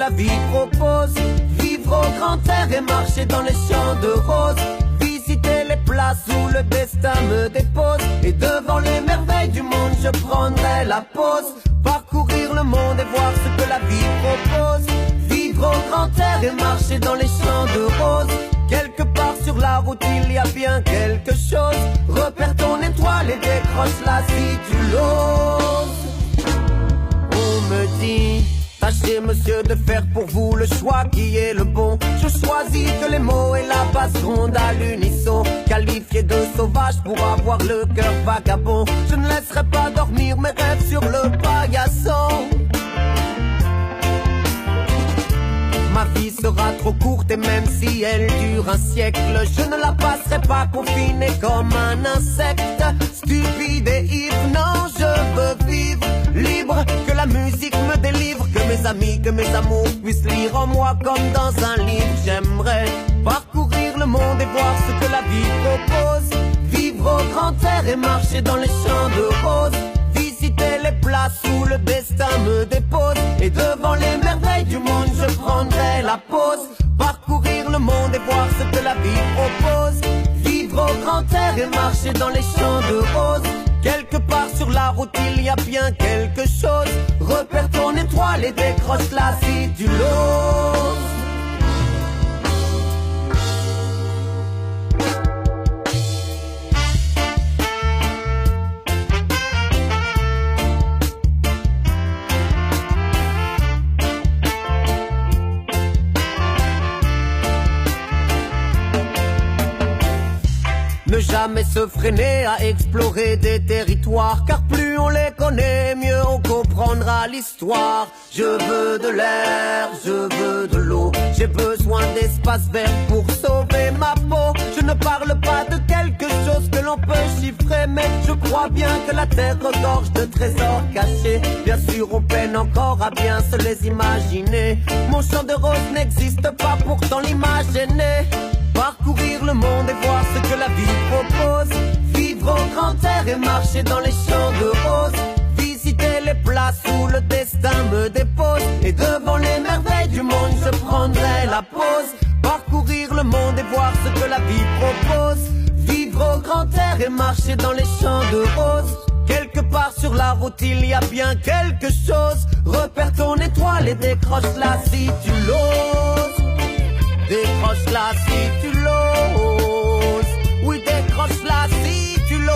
la vie propose. Vivre au grand air et marcher dans les champs de roses. Visiter les places où le destin me dépose. Et devant les merveilles du monde je prendrai la pause. Parcourir le monde et voir ce que la vie propose. Vivre au grand air et marcher dans les champs de roses. Quelque part sur la route il y a bien quelque chose. Repère ton étoile et décroche-la si tu l'oses. On me dit, tâchez monsieur de faire pour vous le choix qui est le bon. Je choisis que les mots et la basse ronde à l'unisson. Qualifié de sauvage pour avoir le cœur vagabond. Je ne laisserai pas dormir mes rêves sur le paillasson. Ma vie sera trop courte et même si elle dure un siècle, je ne la passerai pas confinée comme un insecte. Stupide et ivre, non, je veux vivre libre. Que la musique me délivre, que mes amis, que mes amours puissent lire en moi comme dans un livre. J'aimerais parcourir le monde et voir ce que la vie propose. Vivre au grand air et marcher dans les champs de roses. Visiter les places où le destin me dépose. Et devant les merveilles du monde je prendrai la pause. Parcourir le monde et voir ce que la vie propose. Vivre au grand air et marcher dans les champs de roses. Quelque part sur la route il y a bien quelque chose. Repère ton étoile et décroche-la si tu l'oses. Ne jamais se freiner à explorer des territoires, car plus on les connaît, mieux on comprendra l'histoire. Je veux de l'air, je veux de l'eau, j'ai besoin d'espace vert pour sauver ma peau. Je ne parle pas de quelque chose que l'on peut chiffrer, mais je crois bien que la terre regorge de trésors cachés. Bien sûr on peine encore à bien se les imaginer. Mon champ de roses n'existe pas, pourtant l'image est née. Parcourir le monde et voir ce que la vie propose. Vivre au grand air et marcher dans les champs de roses. Visiter les places où le destin me dépose. Et devant les merveilles du monde je prendrai la pause. Parcourir le monde et voir ce que la vie propose. Vivre au grand air et marcher dans les champs de roses. Quelque part sur la route il y a bien quelque chose. Repère ton étoile et décroche-la si tu l'oses. Décroche-la si tu l'oses. Oui, décroche-la si tu l'oses.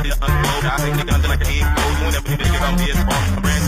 ready to unfold. I think they under like the egg goes. Whenever you niggas on this, a brand